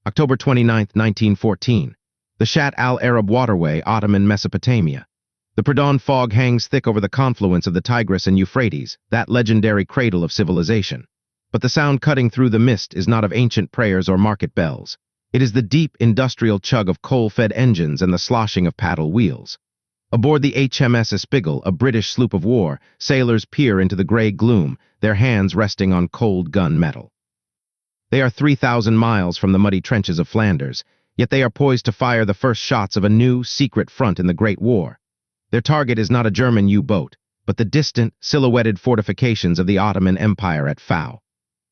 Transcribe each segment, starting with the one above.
October 29, 1914. The Shat al-Arab Waterway, Ottoman Mesopotamia. The pre-dawn fog hangs thick over the confluence of the Tigris and Euphrates, that legendary cradle of civilization. But the sound cutting through the mist is not of ancient prayers or market bells. It is the deep, industrial chug of coal-fed engines and the sloshing of paddle wheels. Aboard the HMS Espigal, a British sloop of war, sailors peer into the gray gloom, their hands resting on cold gun metal. They are 3,000 miles from the muddy trenches of Flanders, yet they are poised to fire the first shots of a new, secret front in the Great War. Their target is not a German U-boat, but the distant, silhouetted fortifications of the Ottoman Empire at Fao.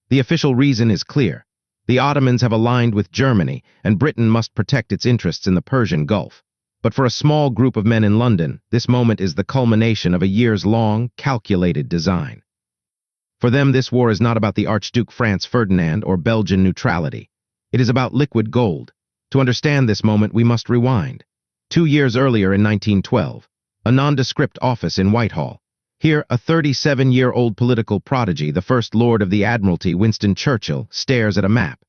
The official reason is clear. The Ottomans have aligned with Germany, and Britain must protect its interests in the Persian Gulf. But for a small group of men in London, this moment is the culmination of a years-long, calculated design. For them, this war is not about the Archduke Franz Ferdinand or Belgian neutrality. It is about liquid gold. To understand this moment, we must rewind. 2 years earlier in 1912, a nondescript office in Whitehall. Here, a 37-year-old political prodigy, the First Lord of the Admiralty, Winston Churchill, stares at a map.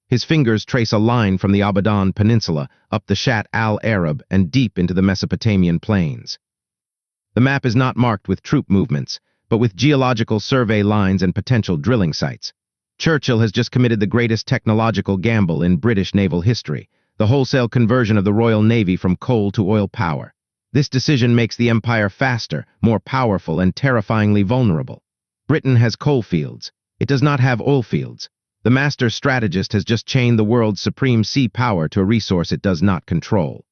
His fingers trace a line from the Abadan Peninsula up the Shat al-Arab and deep into the Mesopotamian plains. The map is not marked with troop movements, but with geological survey lines and potential drilling sites. Churchill has just committed the greatest technological gamble in British naval history, the wholesale conversion of the Royal Navy from coal to oil power. This decision makes the empire faster, more powerful, and terrifyingly vulnerable. Britain has coal fields. It does not have oil fields. The master strategist has just chained the world's supreme sea power to a resource it does not control.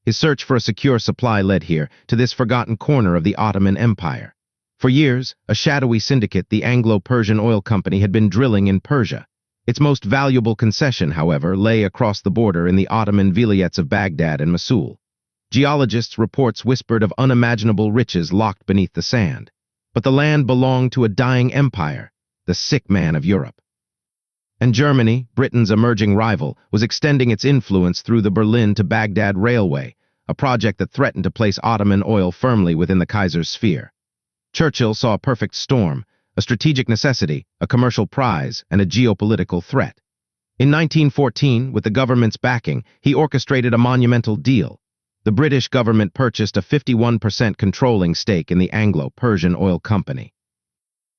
His search for a secure supply led here, to this forgotten corner of the Ottoman Empire. For years, a shadowy syndicate, the Anglo-Persian Oil Company, had been drilling in Persia. Its most valuable concession, however, lay across the border in the Ottoman vilayets of Baghdad and Mosul. Geologists' reports whispered of unimaginable riches locked beneath the sand. But the land belonged to a dying empire, the sick man of Europe. And Germany, Britain's emerging rival, was extending its influence through the Berlin to Baghdad Railway, a project that threatened to place Ottoman oil firmly within the Kaiser's sphere. Churchill saw a perfect storm, a strategic necessity, a commercial prize, and a geopolitical threat. In 1914, with the government's backing, he orchestrated a monumental deal. The British government purchased a 51% controlling stake in the Anglo-Persian Oil Company.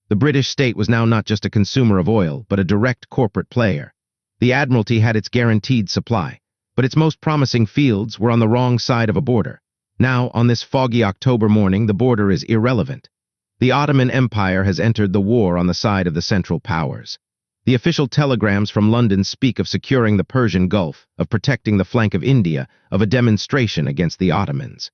The British state was now not just a consumer of oil, but a direct corporate player. The Admiralty had its guaranteed supply, but its most promising fields were on the wrong side of a border. Now, on this foggy October morning, the border is irrelevant. The Ottoman Empire has entered the war on the side of the Central Powers. The official telegrams from London speak of securing the Persian Gulf, of protecting the flank of India, of a demonstration against the Ottomans.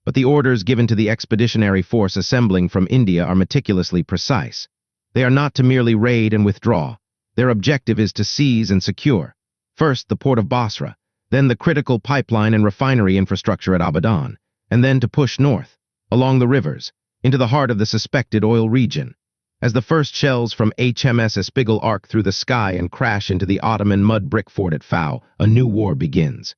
But the orders given to the expeditionary force assembling from India are meticulously precise. They are not to merely raid and withdraw. Their objective is to seize and secure. First, the port of Basra, then the critical pipeline and refinery infrastructure at Abadan, and then to push north, along the rivers, into the heart of the suspected oil region. As the first shells from HMS Espigal arc through the sky and crash into the Ottoman mud brick fort at Fao, a new war begins.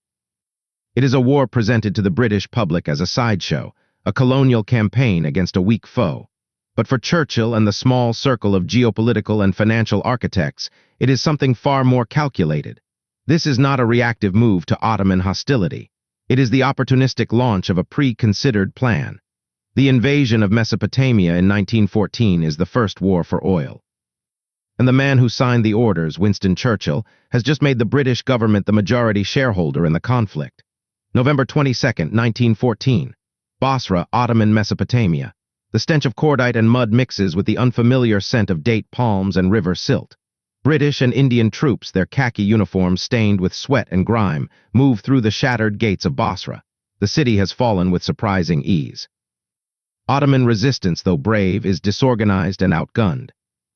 It is a war presented to the British public as a sideshow, a colonial campaign against a weak foe. But for Churchill and the small circle of geopolitical and financial architects, it is something far more calculated. This is not a reactive move to Ottoman hostility. It is the opportunistic launch of a pre-considered plan. The invasion of Mesopotamia in 1914 is the first war for oil. And the man who signed the orders, Winston Churchill, has just made the British government the majority shareholder in the conflict. November 22, 1914. Basra, Ottoman Mesopotamia. The stench of cordite and mud mixes with the unfamiliar scent of date palms and river silt. British and Indian troops, their khaki uniforms stained with sweat and grime, move through the shattered gates of Basra. The city has fallen with surprising ease. Ottoman resistance, though brave, is disorganized and outgunned.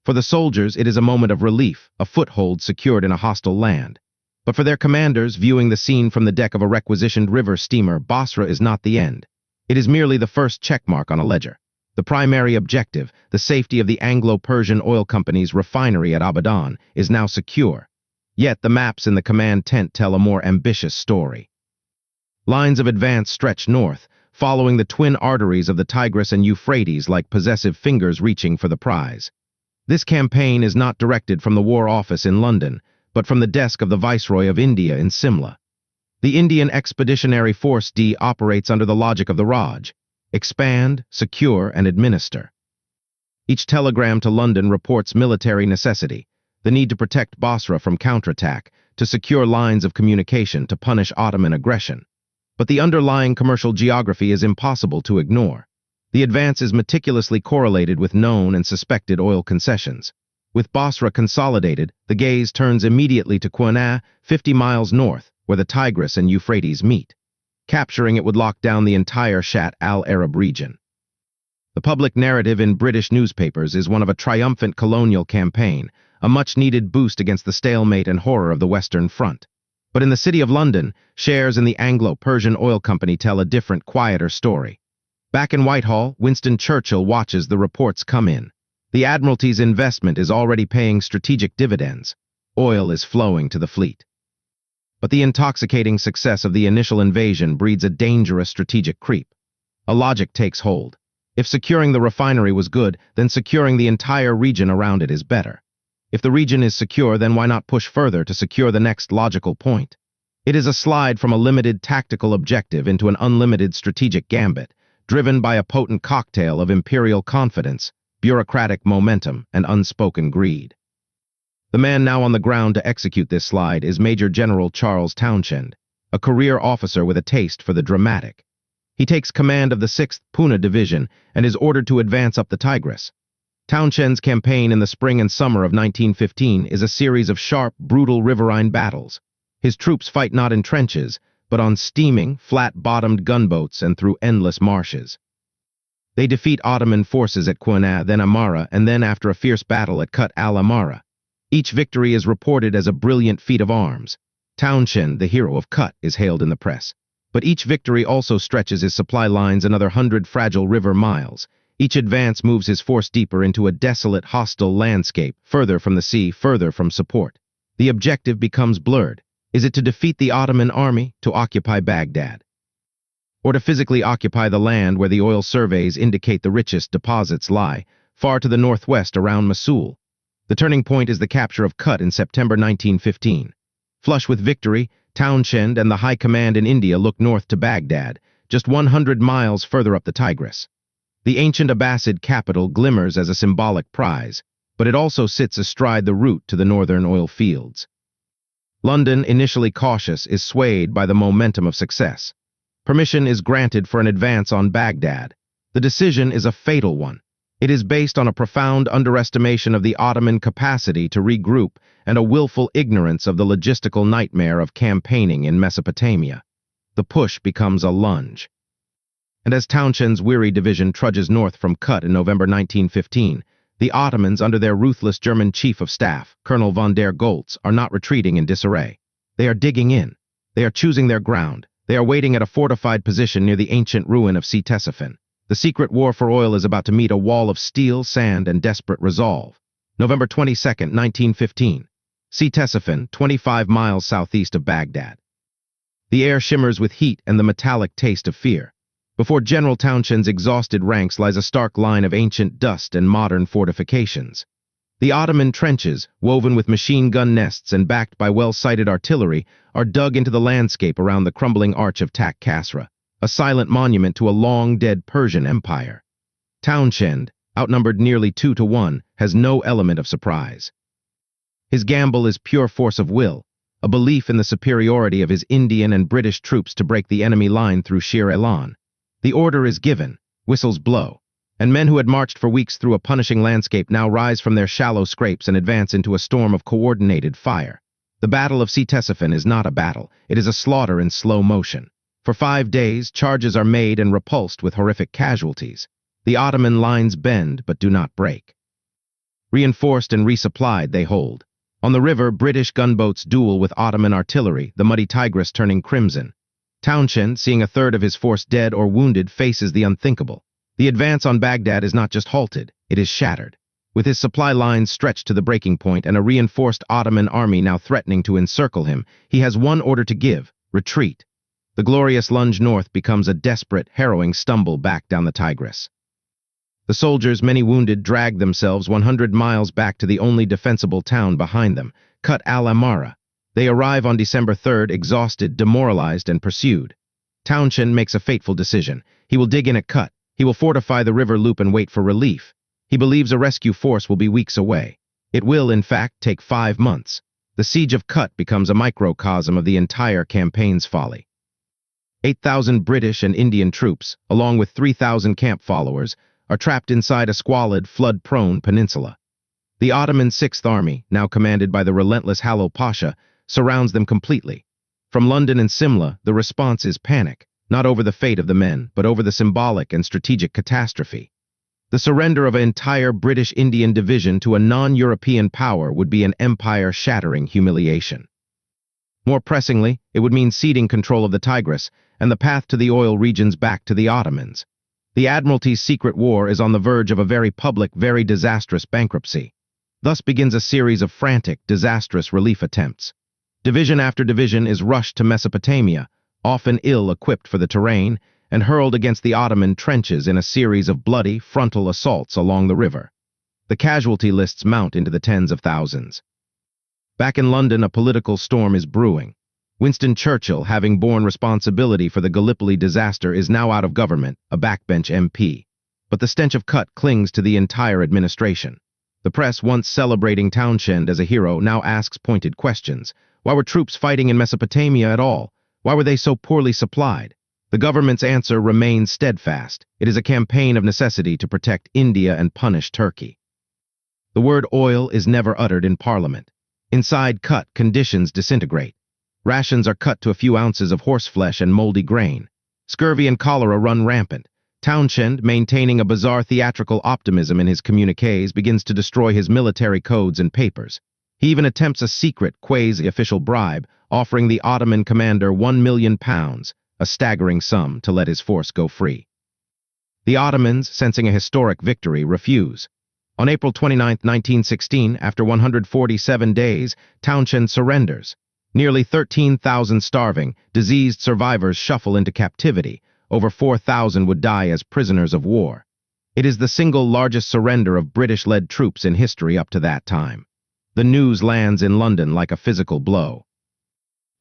For the soldiers, it is a moment of relief, a foothold secured in a hostile land. But for their commanders, viewing the scene from the deck of a requisitioned river steamer, Basra is not the end. It is merely the first checkmark on a ledger. The primary objective, the safety of the Anglo-Persian Oil Company's refinery at Abadan, is now secure. Yet the maps in the command tent tell a more ambitious story. Lines of advance stretch north, following the twin arteries of the Tigris and Euphrates like possessive fingers reaching for the prize. This campaign is not directed from the War Office in London, but from the desk of the Viceroy of India in Simla. The Indian Expeditionary Force D operates under the logic of the Raj: expand, secure, and administer. Each telegram to London reports military necessity, the need to protect Basra from counterattack, to secure lines of communication, to punish Ottoman aggression. But the underlying commercial geography is impossible to ignore. The advance is meticulously correlated with known and suspected oil concessions. With Basra consolidated, the gaze turns immediately to Quina, 50 miles north, where the Tigris and Euphrates meet. Capturing it would lock down the entire Shatt al-Arab region. The public narrative in British newspapers is one of a triumphant colonial campaign, a much-needed boost against the stalemate and horror of the Western Front. But in the City of London, shares in the Anglo-Persian Oil Company tell a different, quieter story. Back in Whitehall, Winston Churchill watches the reports come in. The Admiralty's investment is already paying strategic dividends. Oil is flowing to the fleet. But the intoxicating success of the initial invasion breeds a dangerous strategic creep. A logic takes hold. If securing the refinery was good, then securing the entire region around it is better. If the region is secure, then why not push further to secure the next logical point? It is a slide from a limited tactical objective into an unlimited strategic gambit, driven by a potent cocktail of imperial confidence, bureaucratic momentum, and unspoken greed. The man now on the ground to execute this slide is Major General Charles Townshend, a career officer with a taste for the dramatic. He takes command of the 6th Pune Division and is ordered to advance up the Tigris. Townshend's campaign in the spring and summer of 1915 is a series of sharp, brutal riverine battles. His troops fight not in trenches, but on steaming, flat-bottomed gunboats and through endless marshes. They defeat Ottoman forces at Quina, then Amara, and then after a fierce battle at Kut al-Amara. Each victory is reported as a brilliant feat of arms. Townshend, the hero of Kut, is hailed in the press. But each victory also stretches his supply lines another 100 fragile river miles. Each advance moves his force deeper into a desolate, hostile landscape, further from the sea, further from support. The objective becomes blurred. Is it to defeat the Ottoman army, to occupy Baghdad? Or to physically occupy the land where the oil surveys indicate the richest deposits lie, far to the northwest around Mosul? The turning point is the capture of Kut in September 1915. Flush with victory, Townshend and the High Command in India look north to Baghdad, just 100 miles further up the Tigris. The ancient Abbasid capital glimmers as a symbolic prize, but it also sits astride the route to the northern oil fields. London, initially cautious, is swayed by the momentum of success. Permission is granted for an advance on Baghdad. The decision is a fatal one. It is based on a profound underestimation of the Ottoman capacity to regroup and a willful ignorance of the logistical nightmare of campaigning in Mesopotamia. The push becomes a lunge. And as Townshend's weary division trudges north from Kut in November 1915, the Ottomans, under their ruthless German chief of staff, Colonel von der Goltz, are not retreating in disarray. They are digging in. They are choosing their ground. They are waiting at a fortified position near the ancient ruin of Ctesiphon. The secret war for oil is about to meet a wall of steel, sand, and desperate resolve. November 22, 1915. Ctesiphon, 25 miles southeast of Baghdad. The air shimmers with heat and the metallic taste of fear. Before General Townshend's exhausted ranks lies a stark line of ancient dust and modern fortifications. The Ottoman trenches, woven with machine gun nests and backed by well-sighted artillery, are dug into the landscape around the crumbling arch of Tak Kasra, a silent monument to a long-dead Persian empire. Townshend, outnumbered nearly 2-1, has no element of surprise. His gamble is pure force of will, a belief in the superiority of his Indian and British troops to break the enemy line through sheer elan. The order is given, whistles blow, and men who had marched for weeks through a punishing landscape now rise from their shallow scrapes and advance into a storm of coordinated fire. The Battle of Ctesiphon is not a battle, it is a slaughter in slow motion. For 5 days, charges are made and repulsed with horrific casualties. The Ottoman lines bend but do not break. Reinforced and resupplied, they hold. On the river, British gunboats duel with Ottoman artillery, the muddy Tigris turning crimson. Townshend, seeing a third of his force dead or wounded, faces the unthinkable. The advance on Baghdad is not just halted, it is shattered. With his supply lines stretched to the breaking point and a reinforced Ottoman army now threatening to encircle him, he has one order to give: retreat. The glorious lunge north becomes a desperate, harrowing stumble back down the Tigris. The soldiers, many wounded, drag themselves 100 miles back to the only defensible town behind them, Kut al-Amara. They arrive on December 3rd, exhausted, demoralized, and pursued. Townshend makes a fateful decision. He will dig in at Kut. He will fortify the river loop and wait for relief. He believes a rescue force will be weeks away. It will, in fact, take 5 months. The siege of Kut becomes a microcosm of the entire campaign's folly. 8,000 British and Indian troops, along with 3,000 camp followers, are trapped inside a squalid, flood-prone peninsula. The Ottoman Sixth Army, now commanded by the relentless Halil Pasha, surrounds them completely. From London and Simla, the response is panic, not over the fate of the men, but over the symbolic and strategic catastrophe. The surrender of an entire British-Indian division to a non-European power would be an empire-shattering humiliation. More pressingly, it would mean ceding control of the Tigris and the path to the oil regions back to the Ottomans. The Admiralty's secret war is on the verge of a very public, very disastrous bankruptcy. Thus begins a series of frantic, disastrous relief attempts. Division after division is rushed to Mesopotamia, often ill-equipped for the terrain, and hurled against the Ottoman trenches in a series of bloody, frontal assaults along the river. The casualty lists mount into the tens of thousands. Back in London, a political storm is brewing. Winston Churchill, having borne responsibility for the Gallipoli disaster, is now out of government, a backbench MP. But the stench of Kut clings to the entire administration. The press, once celebrating Townshend as a hero, now asks pointed questions. Why were troops fighting in Mesopotamia at all? Why were they so poorly supplied? The government's answer remains steadfast. It is a campaign of necessity to protect India and punish Turkey. The word oil is never uttered in Parliament. Inside Kut, conditions disintegrate. Rations are cut to a few ounces of horseflesh and moldy grain. Scurvy and cholera run rampant. Townshend, maintaining a bizarre theatrical optimism in his communiques, begins to destroy his military codes and papers. He even attempts a secret, quasi-official bribe, offering the Ottoman commander £1 million, a staggering sum, to let his force go free. The Ottomans, sensing a historic victory, refuse. On April 29, 1916, after 147 days, Townshend surrenders. Nearly 13,000 starving, diseased survivors shuffle into captivity. Over 4,000 would die as prisoners of war. It is the single largest surrender of British-led troops in history up to that time. The news lands in London like a physical blow.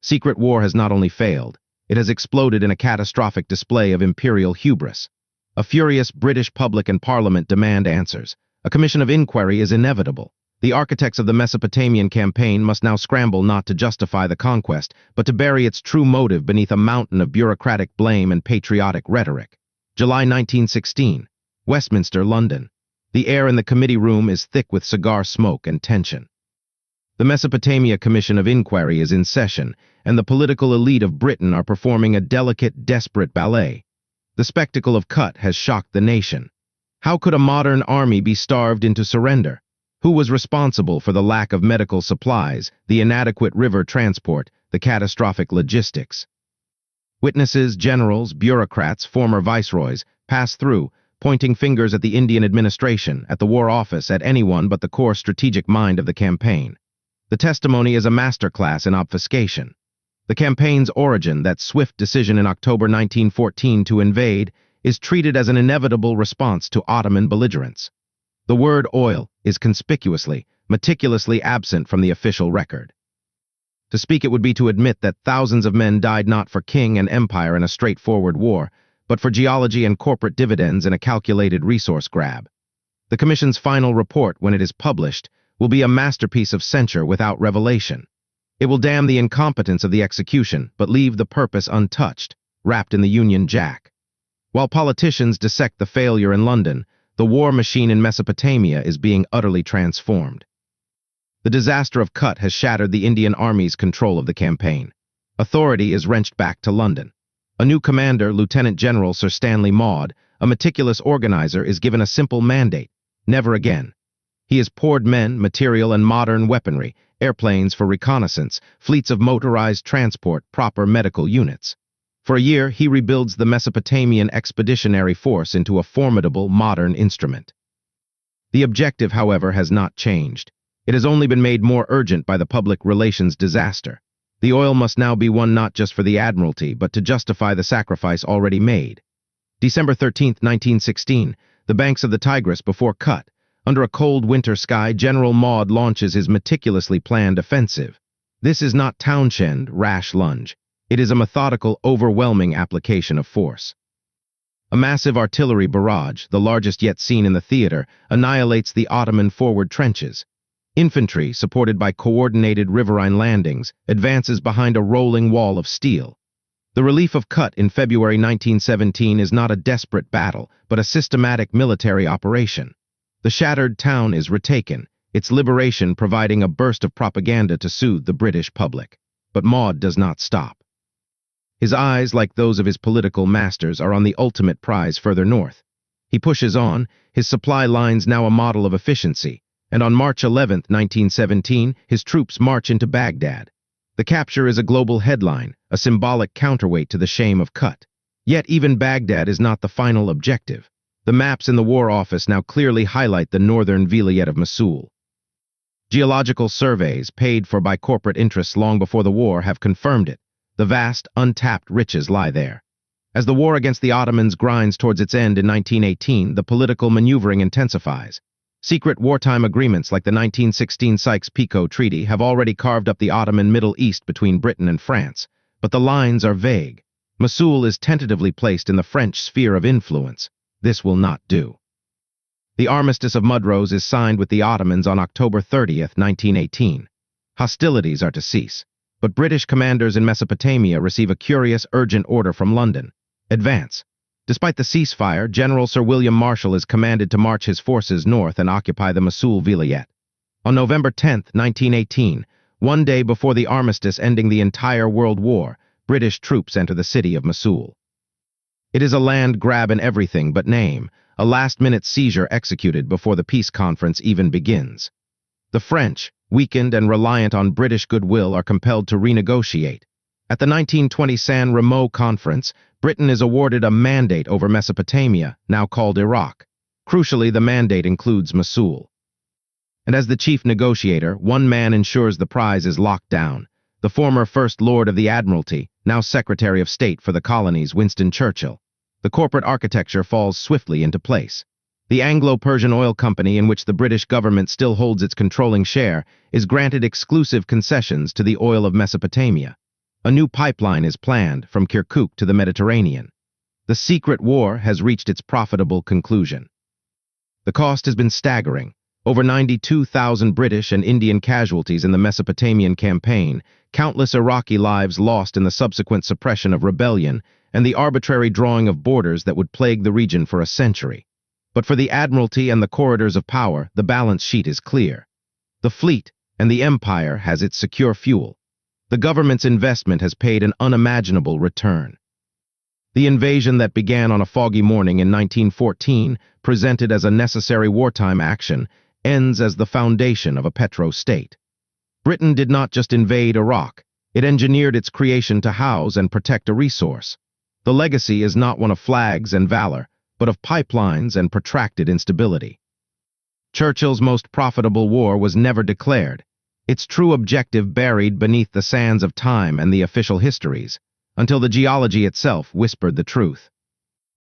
Secret war has not only failed, it has exploded in a catastrophic display of imperial hubris. A furious British public and Parliament demand answers. A commission of inquiry is inevitable. The architects of the Mesopotamian campaign must now scramble not to justify the conquest, but to bury its true motive beneath a mountain of bureaucratic blame and patriotic rhetoric. July 1916. Westminster, London. The air in the committee room is thick with cigar smoke and tension. The Mesopotamia Commission of Inquiry is in session, and the political elite of Britain are performing a delicate, desperate ballet. The spectacle of Kut has shocked the nation. How could a modern army be starved into surrender? Who was responsible for the lack of medical supplies, the inadequate river transport, the catastrophic logistics? Witnesses, generals, bureaucrats, former viceroys, pass through, pointing fingers at the Indian administration, at the War Office, at anyone but the core strategic mind of the campaign. The testimony is a masterclass in obfuscation. The campaign's origin, that swift decision in October 1914 to invade, is treated as an inevitable response to Ottoman belligerence. The word oil is conspicuously, meticulously absent from the official record. To speak it would be to admit that thousands of men died not for king and empire in a straightforward war, but for geology and corporate dividends in a calculated resource grab. The Commission's final report, when it is published, will be a masterpiece of censure without revelation. It will damn the incompetence of the execution, but leave the purpose untouched, wrapped in the Union Jack. While politicians dissect the failure in London, the war machine in Mesopotamia is being utterly transformed. The disaster of Kut has shattered the Indian Army's control of the campaign. Authority is wrenched back to London. A new commander, Lieutenant General Sir Stanley Maude, a meticulous organizer, is given a simple mandate: never again. He has poured men, material, and modern weaponry, airplanes for reconnaissance, fleets of motorized transport, proper medical units. For a year, he rebuilds the Mesopotamian Expeditionary Force into a formidable, modern instrument. The objective, however, has not changed. It has only been made more urgent by the public relations disaster. The oil must now be won not just for the Admiralty, but to justify the sacrifice already made. December 13, 1916, the banks of the Tigris before Kut. Under a cold winter sky, General Maude launches his meticulously planned offensive. This is not Townshend, rash lunge. It is a methodical, overwhelming application of force. A massive artillery barrage, the largest yet seen in the theater, annihilates the Ottoman forward trenches. Infantry, supported by coordinated riverine landings, advances behind a rolling wall of steel. The relief of Kut in February 1917 is not a desperate battle, but a systematic military operation. The shattered town is retaken, its liberation providing a burst of propaganda to soothe the British public. But Maud does not stop. His eyes, like those of his political masters, are on the ultimate prize further north. He pushes on, his supply lines now a model of efficiency, and on March 11, 1917, his troops march into Baghdad. The capture is a global headline, a symbolic counterweight to the shame of Kut. Yet even Baghdad is not the final objective. The maps in the War Office now clearly highlight the northern vilayet of Mosul. Geological surveys, paid for by corporate interests long before the war, have confirmed it. The vast, untapped riches lie there. As the war against the Ottomans grinds towards its end in 1918, the political maneuvering intensifies. Secret wartime agreements like the 1916 Sykes-Picot Treaty have already carved up the Ottoman Middle East between Britain and France, but the lines are vague. Mosul is tentatively placed in the French sphere of influence. This will not do. The Armistice of Mudros is signed with the Ottomans on October 30, 1918. Hostilities are to cease, but British commanders in Mesopotamia receive a curious, urgent order from London. Advance. Despite the ceasefire, General Sir William Marshall is commanded to march his forces north and occupy the Mosul vilayet. On November 10, 1918, one day before the armistice ending the entire World War, British troops enter the city of Mosul. It is a land grab in everything but name, a last-minute seizure executed before the peace conference even begins. The French, weakened and reliant on British goodwill, are compelled to renegotiate. At the 1920 San Remo Conference, Britain is awarded a mandate over Mesopotamia, now called Iraq. Crucially, the mandate includes Mosul. And as the chief negotiator, one man ensures the prize is locked down: the former First Lord of the Admiralty, now Secretary of State for the Colonies, Winston Churchill. The corporate architecture falls swiftly into place. The Anglo-Persian Oil Company, in which the British government still holds its controlling share, is granted exclusive concessions to the oil of Mesopotamia. A new pipeline is planned from Kirkuk to the Mediterranean. The secret war has reached its profitable conclusion. The cost has been staggering. Over 92,000 British and Indian casualties in the Mesopotamian campaign, countless Iraqi lives lost in the subsequent suppression of rebellion, and the arbitrary drawing of borders that would plague the region for a century. But for the Admiralty and the corridors of power, the balance sheet is clear. The fleet and the empire has its secure fuel. The government's investment has paid an unimaginable return. The invasion that began on a foggy morning in 1914, presented as a necessary wartime action, ends as the foundation of a petro-state. Britain did not just invade Iraq, it engineered its creation to house and protect a resource. The legacy is not one of flags and valor, but of pipelines and protracted instability. Churchill's most profitable war was never declared, its true objective buried beneath the sands of time and the official histories, until the geology itself whispered the truth.